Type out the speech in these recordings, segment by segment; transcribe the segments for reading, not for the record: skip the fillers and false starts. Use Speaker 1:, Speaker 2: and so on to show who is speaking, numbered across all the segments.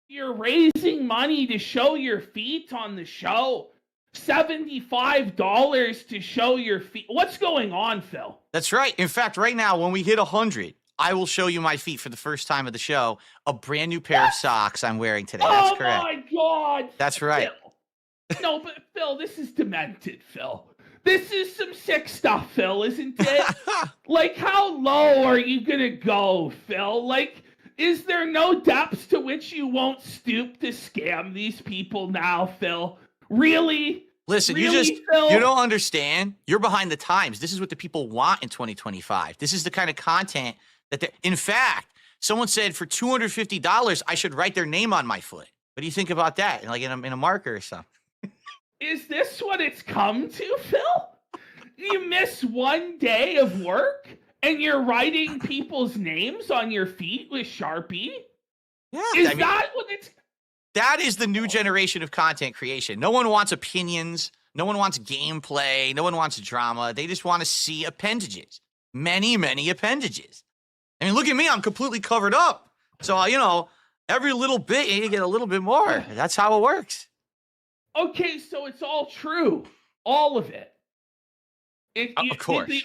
Speaker 1: You're raising money to show your feet on the show. $75 to show your feet. What's going on, Phil?
Speaker 2: That's right. In fact, right now, when we hit 100, I will show you my feet for the first time of the show. A brand new pair of socks I'm wearing today. That's correct.
Speaker 1: Oh, my God.
Speaker 2: That's right.
Speaker 1: Phil. No, but Phil, this is demented, Phil. This is some sick stuff, Phil, isn't it? Like, how low are you going to go, Phil? Like, is there no depths to which you won't stoop to scam these people now, Phil? Really?
Speaker 2: Listen,
Speaker 1: really,
Speaker 2: you don't understand. You're behind the times. This is what the people want in 2025. This is the kind of content that they, in fact, someone said for $250, I should write their name on my foot. What do you think about that? Like in a marker or something?
Speaker 1: Is this what it's come to, Phil? You miss one day of work and you're writing people's names on your feet with Sharpie?
Speaker 2: Yeah.
Speaker 1: That what it's...
Speaker 2: That is the new generation of content creation. No one wants opinions. No one wants gameplay. No one wants drama. They just want to see appendages. Many, many appendages. I mean, look at me. I'm completely covered up. So, every little bit, you get a little bit more. That's how it works.
Speaker 1: Okay, so it's all true. All of it.
Speaker 2: Of course.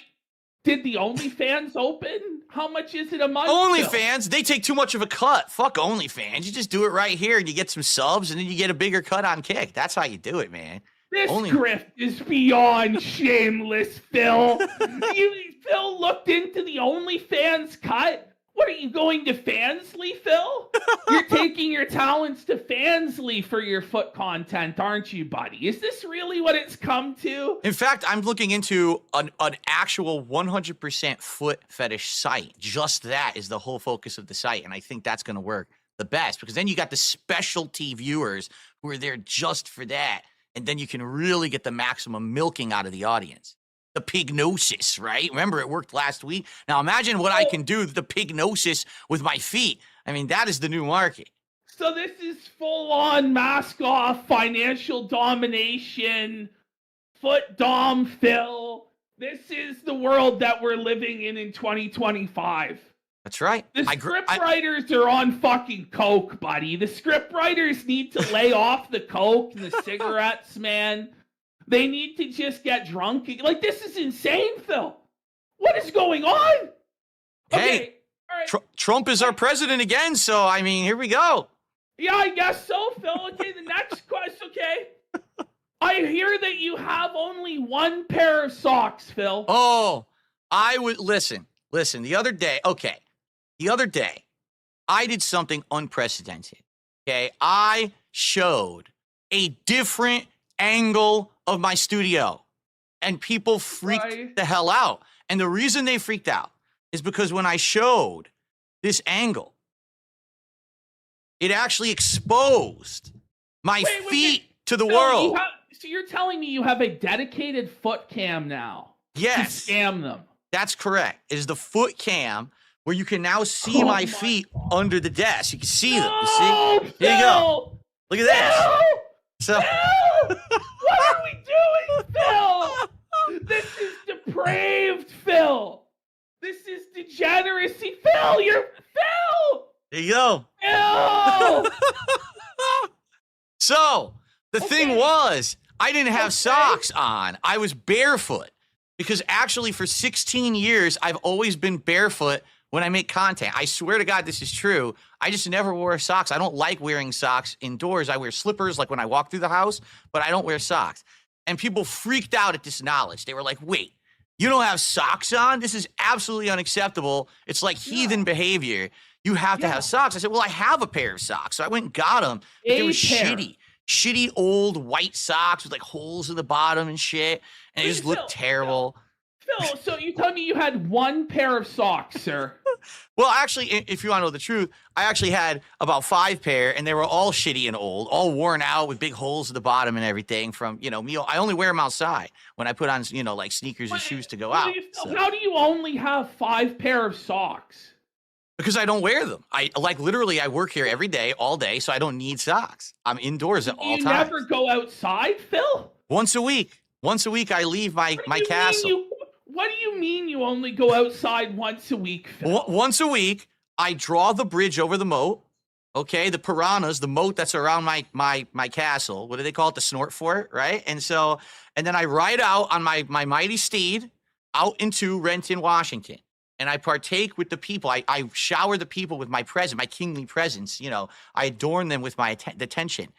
Speaker 1: Did the OnlyFans open? How much is it a month?
Speaker 2: OnlyFans, they take too much of a cut. Fuck OnlyFans. You just do it right here and you get some subs and then you get a bigger cut on Kick. That's how you do it, man.
Speaker 1: This grift is beyond shameless, Phil. Phil looked into the OnlyFans cut. What are you going to Fansly, Phil? You're taking your talents to Fansly for your foot content, aren't you, buddy? Is this really what it's come to?
Speaker 2: In fact, I'm looking into an actual 100% foot fetish site. Just that is the whole focus of the site, and I think that's going to work the best because then you got the specialty viewers who are there just for that, and then you can really get the maximum milking out of the audience. The pignosis, right? Remember, it worked last week. Now imagine what I can do with the pignosis with my feet. I mean, that is the new market.
Speaker 1: So this is full-on mask-off, financial domination, foot dom, Phil. This is the world that we're living in 2025.
Speaker 2: That's right.
Speaker 1: The script writers are on fucking coke, buddy. The script writers need to lay off the coke and the cigarettes, man. They need to just get drunk. Like, this is insane, Phil. What is going on?
Speaker 2: Hey, all right. Trump is our president again, so, I mean, here we go.
Speaker 1: Yeah, I guess so, Phil. Okay, the next question, okay. I hear that you have only one pair of socks, Phil.
Speaker 2: Oh, I would, listen, the other day, I did something unprecedented, okay? I showed a different angle of my studio and people freaked the hell out. And the reason they freaked out is because when I showed this angle, it actually exposed my feet to the world.
Speaker 1: So you're telling me you have a dedicated foot cam now?
Speaker 2: Yes.
Speaker 1: To scam them.
Speaker 2: That's correct. It is the foot cam where you can now see my feet under the desk. You can see them. You see? Here you go. Look at this. So.
Speaker 1: What are we doing, Phil? This is depraved, Phil. This is degeneracy, Phil. Phil.
Speaker 2: There you go.
Speaker 1: Phil.
Speaker 2: So the thing was, I didn't have socks on. I was barefoot because actually for 16 years, I've always been barefoot when I make content. I swear to God, this is true. I just never wore socks. I don't like wearing socks indoors. I wear slippers like when I walk through the house, but I don't wear socks. And people freaked out at this knowledge. They were like, wait, you don't have socks on? This is absolutely unacceptable. It's like heathen behavior. You have to have socks. I said, well, I have a pair of socks. So I went and got them. But they were shitty old white socks with like holes in the bottom and shit. And it just looked terrible.
Speaker 1: Phil, so you told me you had one pair of socks, sir.
Speaker 2: Well, actually, if you want to know the truth, I actually had about 5 pair, and they were all shitty and old, all worn out with big holes at the bottom and everything from, me. I only wear them outside when I put on, like sneakers and shoes to go out.
Speaker 1: How do you only have 5 pair of socks?
Speaker 2: Because I don't wear them. I work here every day, all day, so I don't need socks. I'm indoors at all times.
Speaker 1: You never go outside, Phil?
Speaker 2: Once a week. Once a week, I leave my castle.
Speaker 1: What do you mean you only go outside once a week, Phil?
Speaker 2: Once a week, I draw the bridge over the moat, Okay, the piranhas, the moat that's around my castle. What do they call it? The snort fort, right? And then I ride out on my mighty steed out into Renton, Washington, and I partake with the people. I shower the people with my presence, my kingly presence. I adorn them with my attention.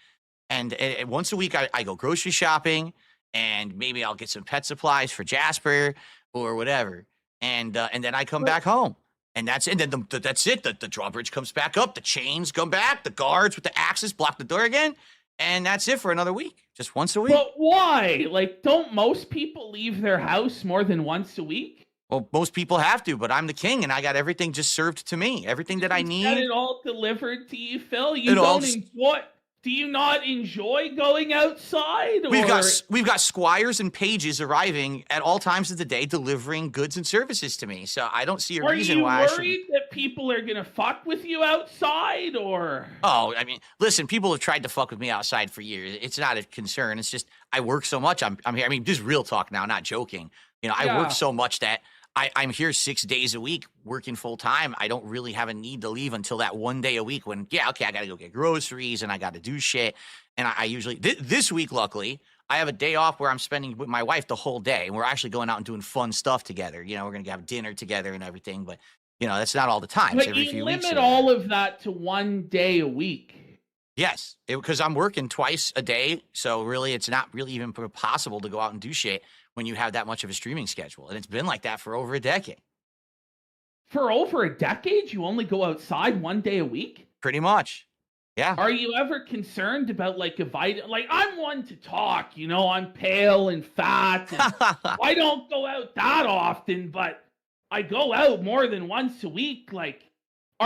Speaker 2: And once a week, I go grocery shopping, and maybe I'll get some pet supplies for Jasper or whatever. And then I come back home. And that's it. Then that's it. The drawbridge comes back up. The chains come back. The guards with the axes block the door again. And that's it for another week. Just once a week.
Speaker 1: But why? Like, don't most people leave their house more than once a week?
Speaker 2: Well, most people have to, but I'm the king, and I got everything just served to me. Everything that I need.
Speaker 1: Get it all delivered to you, Phil? You don't enjoy... Do you not enjoy going outside?
Speaker 2: We've got squires and pages arriving at all times of the day, delivering goods and services to me. So I don't see a reason why.
Speaker 1: Are you worried that people are gonna fuck with you outside, or?
Speaker 2: Oh, I mean, listen, people have tried to fuck with me outside for years. It's not a concern. It's just I work so much. I'm here. I mean, this is real talk now, not joking. I work so much that I'm here 6 days a week working full time. I don't really have a need to leave until that one day a week when, I got to go get groceries and I got to do shit. And I usually, this week, luckily, I have a day off where I'm spending with my wife the whole day. And we're actually going out and doing fun stuff together. We're going to have dinner together and everything. But, that's not all the time.
Speaker 1: But you limit all of that to one day a week.
Speaker 2: Yes, because I'm working twice a day. So really, it's not really even possible to go out and do shit when you have that much of a streaming schedule. And it's been like that for over a decade.
Speaker 1: For over a decade, you only go outside one day a week?
Speaker 2: Pretty much. Yeah.
Speaker 1: Are you ever concerned about like I'm one to talk, I'm pale and fat and I don't go out that often, but I go out more than once a week. Like,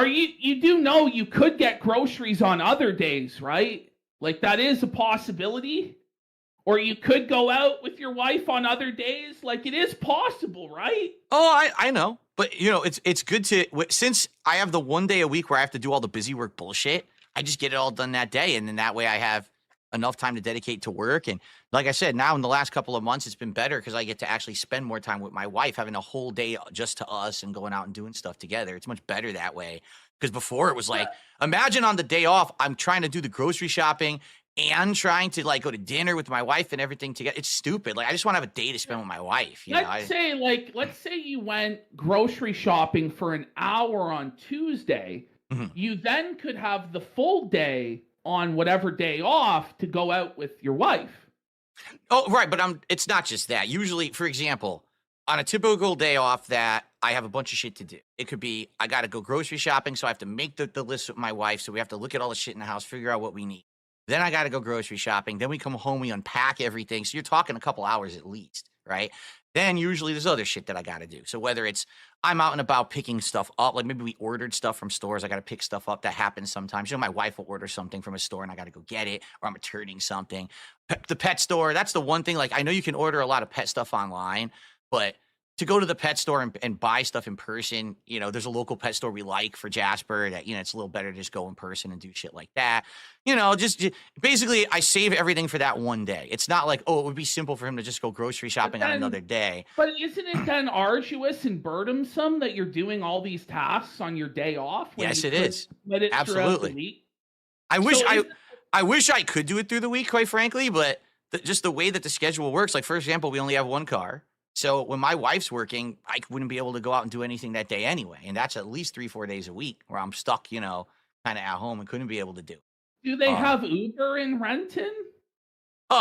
Speaker 1: you do know you could get groceries on other days, right? Like, that is a possibility. Or you could go out with your wife on other days. Like, it is possible, right?
Speaker 2: Oh, I know. But, it's good to, since I have the one day a week where I have to do all the busy work bullshit, I just get it all done that day. And then that way I have enough time to dedicate to work. And like I said, now in the last couple of months, it's been better because I get to actually spend more time with my wife, having a whole day just to us and going out and doing stuff together. It's much better that way. Because before it was like, imagine on the day off, I'm trying to do the grocery shopping and trying to like go to dinner with my wife and everything together. It's stupid. Like, I just want to have a day to spend with my wife.
Speaker 1: Let's say you went grocery shopping for an hour on Tuesday. Mm-hmm. You then could have the full day on whatever day off to go out with your wife.
Speaker 2: Oh, right. But it's not just that. Usually, for example, on a typical day off that I have a bunch of shit to do. It could be, I got to go grocery shopping. So I have to make the list with my wife. So we have to look at all the shit in the house, figure out what we need. Then I got to go grocery shopping. Then we come home, we unpack everything. So you're talking a couple hours at least, right? Then usually there's other shit that I got to do. So whether it's I'm out and about picking stuff up, like maybe we ordered stuff from stores, I got to pick stuff up. That happens sometimes. My wife will order something from a store and I got to go get it, or I'm returning something. The pet store, that's the one thing. Like, I know you can order a lot of pet stuff online, but to go to the pet store and buy stuff in person, there's a local pet store we like for Jasper that, it's a little better to just go in person and do shit like that. Just basically I save everything for that one day. It's not like, it would be simple for him to just go grocery shopping on another day.
Speaker 1: But isn't it then arduous and burdensome that you're doing all these tasks on your day off?
Speaker 2: Yes, it is. Absolutely. I wish I could do it through the week, quite frankly, but just the way that the schedule works, like, for example, we only have one car. So when my wife's working, I wouldn't be able to go out and do anything that day anyway. And that's at least 3-4 days a week where I'm stuck, kind of at home and couldn't be able to do.
Speaker 1: Do they have Uber in Renton?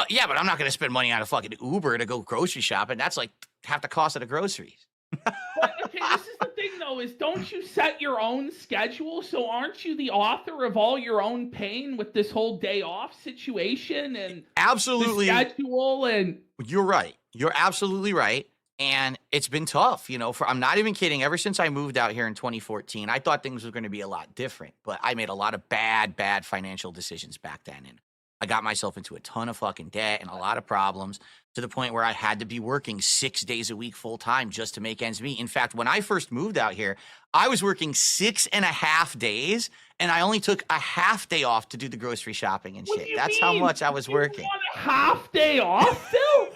Speaker 2: Yeah, but I'm not going to spend money on a fucking Uber to go grocery shopping. That's like half the cost of the groceries.
Speaker 1: But, okay, this is the thing, though, is don't you set your own schedule? So aren't you the author of all your own pain with this whole day off situation and
Speaker 2: absolutely
Speaker 1: the schedule? And
Speaker 2: you're right. You're absolutely right. And it's been tough, I'm not even kidding. Ever since I moved out here in 2014, I thought things were going to be a lot different, but I made a lot of bad financial decisions back then. And I got myself into a ton of fucking debt and a lot of problems to the point where I had to be working 6 days a week full time just to make ends meet. In fact, when I first moved out here, I was working 6.5 days and I only took a half day off to do the grocery shopping and shit. That's how much I was working.
Speaker 1: You want a half day off, Phil?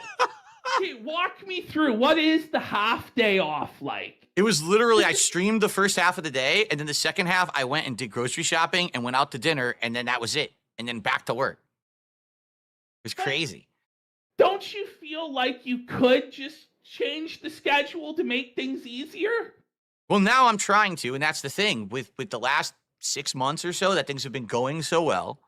Speaker 1: Okay, walk me through. What is the half day off like?
Speaker 2: It was literally, I streamed the first half of the day, and then the second half, I went and did grocery shopping and went out to dinner, and then that was it. And then back to work. It was crazy.
Speaker 1: Don't you feel like you could just change the schedule to make things easier?
Speaker 2: Well, now I'm trying to, and that's the thing. With the last 6 months or so that things have been going so well,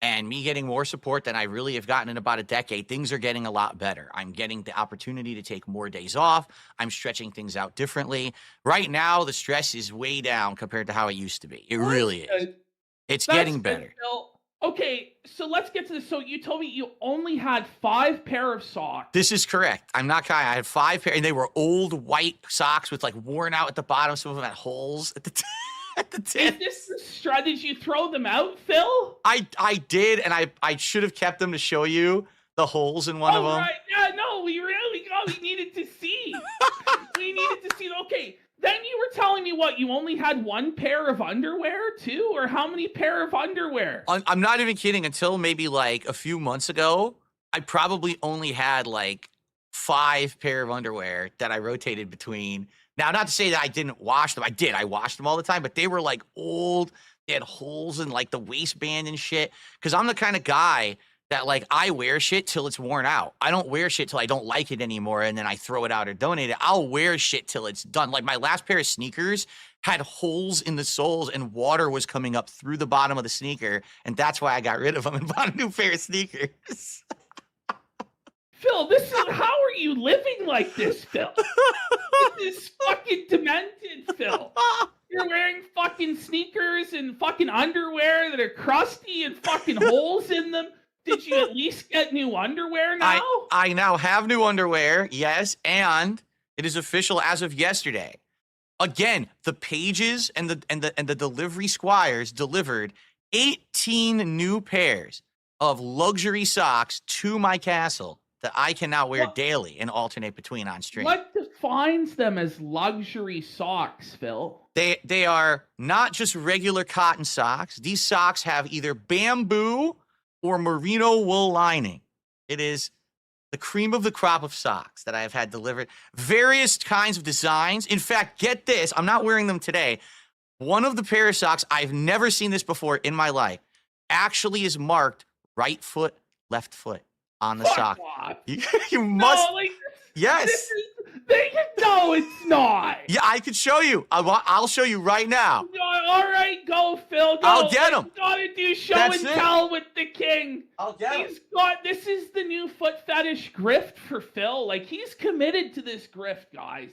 Speaker 2: and me getting more support than I really have gotten in about a decade, things are getting a lot better. I'm getting the opportunity to take more days off. I'm stretching things out differently. Right now, the stress is way down compared to how it used to be. It really is. It's getting better.
Speaker 1: Okay, so let's get to this. So you told me you only had 5 pair of socks.
Speaker 2: This is correct. I'm not kidding. I had 5 pair, and they were old white socks with like worn out at the bottom. Some of them had holes at the at the tip.
Speaker 1: Is this the strategy? Did you throw them out, Phil?
Speaker 2: I did, and I should have kept them to show you the holes in one of them.
Speaker 1: Right. Yeah, no, we needed to see. We needed to see. Okay. Then you were telling me what, you only had 1 pair of underwear too? Or how many pair of underwear?
Speaker 2: I'm not even kidding. Until maybe like a few months ago, I probably only had like 5 pair of underwear that I rotated between. Now, not to say that I didn't wash them. I did. I washed them all the time, but they were like old. They had holes in like the waistband and shit. Because I'm the kind of guy that like I wear shit till it's worn out. I don't wear shit till I don't like it anymore and then I throw it out or donate it. I'll wear shit till it's done. Like my last pair of sneakers had holes in the soles and water was coming up through the bottom of the sneaker, and that's why I got rid of them and bought a new pair of sneakers.
Speaker 1: Phil, how are you living like this, Phil? This is fucking demented, Phil. You're wearing fucking sneakers and fucking underwear that are crusty and fucking holes in them. Did you at least get new underwear now?
Speaker 2: I now have new underwear, yes, and it is official as of yesterday. Again, the pages and the delivery squires delivered 18 new pairs of luxury socks to my castle that I can now wear daily and alternate between on stream.
Speaker 1: What defines them as luxury socks, Phil?
Speaker 2: They are not just regular cotton socks. These socks have either bamboo or merino wool lining. It is the cream of the crop of socks that I have had delivered. Various kinds of designs. In fact, get this, I'm not wearing them today. One of the pair of socks, I've never seen this before in my life, actually is marked right foot, left foot on the sock. You must.
Speaker 1: No, like,
Speaker 2: yes.
Speaker 1: No, it's not.
Speaker 2: Yeah, I could show you. I'll show you right now.
Speaker 1: All right, go, Phil. Go.
Speaker 2: I'll get him.
Speaker 1: Gotta do show and tell with the king.
Speaker 2: I'll get him.
Speaker 1: This is the new foot fetish grift for Phil. Like, he's committed to this grift, guys.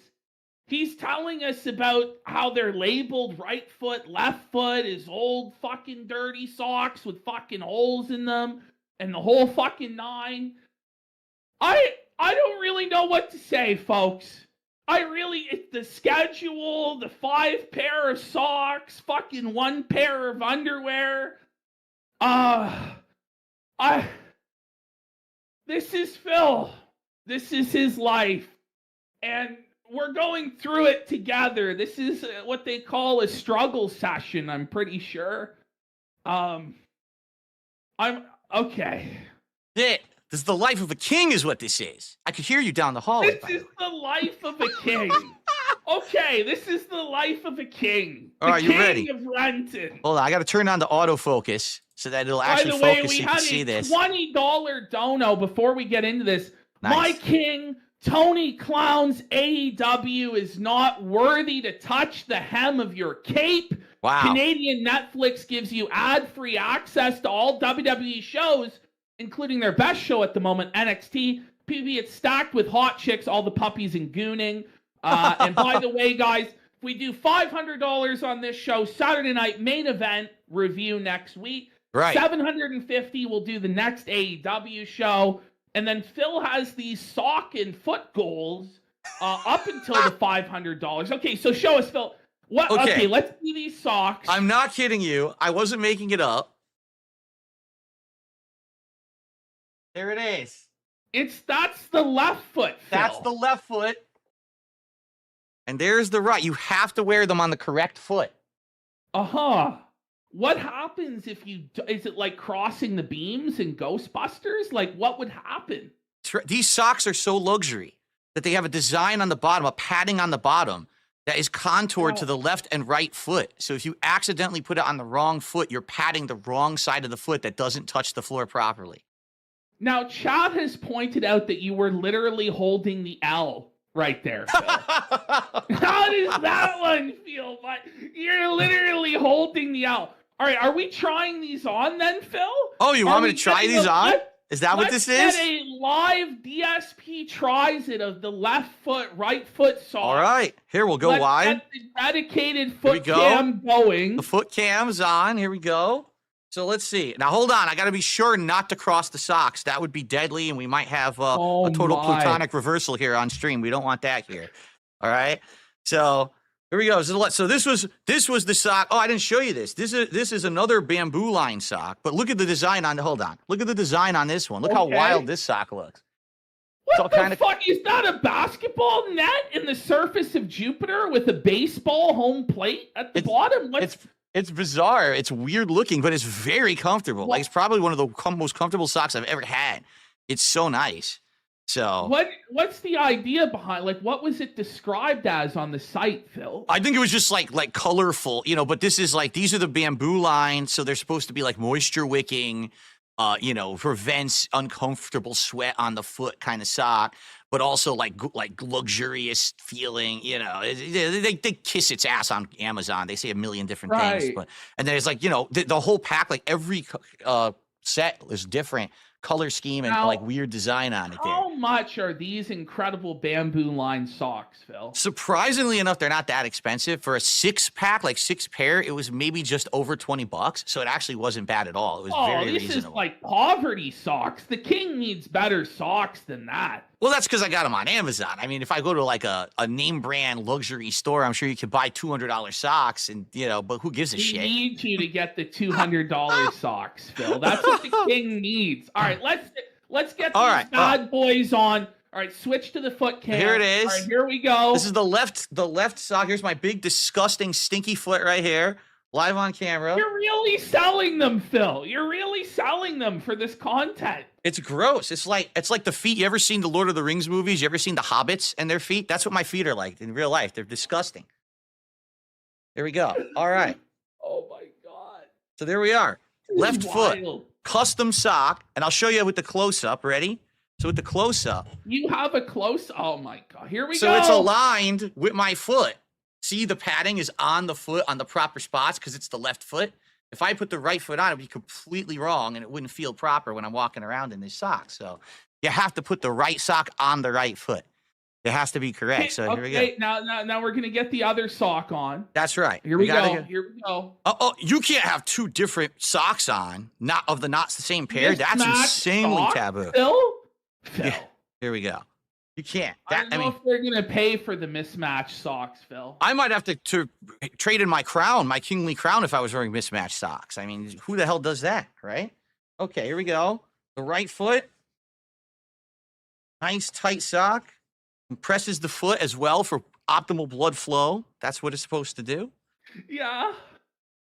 Speaker 1: He's telling us about how they're labeled right foot, left foot, his old fucking dirty socks with fucking holes in them, and the whole fucking 9. I don't really know what to say, folks. It's the schedule, the 5 pair of socks, fucking 1 pair of underwear. This is Phil. This is his life. And we're going through it together. This is what they call a struggle session, I'm pretty sure. I'm okay.
Speaker 2: This is the life of a king is what this is. I could hear you down the hallway.
Speaker 1: This is the life of a king. Okay, this is the life of a king.
Speaker 2: All right, you ready?
Speaker 1: The king of Renton.
Speaker 2: Hold on, I got to turn on the autofocus so that it'll actually focus so you can see this.
Speaker 1: By the way, we had a $20 dono before we get into this. Nice. My king, Tony Clown's AEW is not worthy to touch the hem of your cape.
Speaker 2: Wow.
Speaker 1: Canadian Netflix gives you ad-free access to all WWE shows, including their best show at the moment, NXT. PPP, it's stacked with hot chicks, all the puppies and gooning. And by the way, guys, if we do $500 on this show, Saturday night main event review next week.
Speaker 2: Right.
Speaker 1: $750 we'll do the next AEW show. And then Phil has these sock and foot goals up until the $500. Okay, so show us, Phil. What? Okay, let's see these socks.
Speaker 2: I'm not kidding you. I wasn't making it up. There it is.
Speaker 1: That's the left foot, Phil.
Speaker 2: That's the left foot. And there's the right. You have to wear them on the correct foot.
Speaker 1: Uh-huh. What happens if is it like crossing the beams in Ghostbusters? Like, what would happen?
Speaker 2: These socks are so luxury that they have a design on the bottom, a padding on the bottom that is contoured to the left and right foot. So if you accidentally put it on the wrong foot, you're padding the wrong side of the foot that doesn't touch the floor properly.
Speaker 1: Now, Chad has pointed out that you were literally holding the L right there, Phil. How does that one feel? But you're literally holding the L. All right, are we trying these on then, Phil?
Speaker 2: Oh, you want me to try these on? Is that what this is?
Speaker 1: Let's get a live DSP tries it of the left foot, right foot sock.
Speaker 2: All right, here we'll go wide.
Speaker 1: Let's get the dedicated foot cam going.
Speaker 2: The foot cam's on. Here we go. So let's see. Now hold on. I got to be sure not to cross the socks. That would be deadly, and we might have a total plutonic reversal here on stream. We don't want that here. All right. So here we go. So this was the sock. Oh, I didn't show you this. This is another bamboo line sock. But look at the design on. Hold on. Look at the design on this one. Look how wild this sock looks.
Speaker 1: What the fuck? Is that a basketball net in the surface of Jupiter with a baseball home plate at the bottom?
Speaker 2: It's bizarre. It's weird looking, but it's very comfortable. Like, it's probably one of the most comfortable socks I've ever had. It's so nice. So
Speaker 1: what's the idea behind? Like, what was it described as on the site, Phil?
Speaker 2: I think it was just like colorful, But this is like, these are the bamboo lines, so they're supposed to be like moisture wicking, prevents uncomfortable sweat on the foot kind of sock, but also like luxurious feeling. They kiss its ass on Amazon. They say a million different things, and then it's like the whole pack, like every set is different color scheme and like weird design on it.
Speaker 1: How much are these incredible bamboo line socks, Phil?
Speaker 2: Surprisingly enough, they're not that expensive. For a 6-pack, like 6 pair, it was maybe just over $20. So it actually wasn't bad at all. It was very reasonable.
Speaker 1: This is like poverty socks. The king needs better socks than that.
Speaker 2: Well, that's because I got them on Amazon. I mean, if I go to like a name brand luxury store, I'm sure you could buy $200 socks, and but who gives a shit?
Speaker 1: We need you to get the $200 socks, Phil. That's what the king needs. All right, let's get these bad boys on. All right, switch to the foot cam.
Speaker 2: Here it is.
Speaker 1: All right, here we go.
Speaker 2: This is the left sock. Here's my big, disgusting, stinky foot right here, live on camera.
Speaker 1: You're really selling them, Phil. You're really selling them for this content.
Speaker 2: It's gross. It's like the feet. You ever seen the Lord of the Rings movies? You ever seen the Hobbits and their feet? That's what my feet are like in real life. They're disgusting. There we go. All right.
Speaker 1: Oh my God.
Speaker 2: So there we are. Left foot, custom sock, and I'll show you with the close-up. Ready? So with the close-up.
Speaker 1: You have a close. Oh my God. Here we go.
Speaker 2: So it's aligned with my foot. See, the padding is on the foot on the proper spots because it's the left foot. If I put the right foot on, it would be completely wrong, and it wouldn't feel proper when I'm walking around in this sock. So you have to put the right sock on the right foot. It has to be correct. Okay, so here we go.
Speaker 1: Now we're going to get the other sock on.
Speaker 2: That's right.
Speaker 1: Here we go. Here we go.
Speaker 2: Oh, you can't have 2 different socks on, not the same pair. That's insanely taboo.
Speaker 1: Phil?
Speaker 2: Yeah, here we go. You can't.
Speaker 1: I don't know if they're going to pay for the mismatched socks, Phil.
Speaker 2: I might have to trade in my crown, my kingly crown, if I was wearing mismatched socks. I mean, who the hell does that, right? Okay, here we go. The right foot. Nice, tight sock. Compresses the foot as well for optimal blood flow. That's what it's supposed to do.
Speaker 1: Yeah.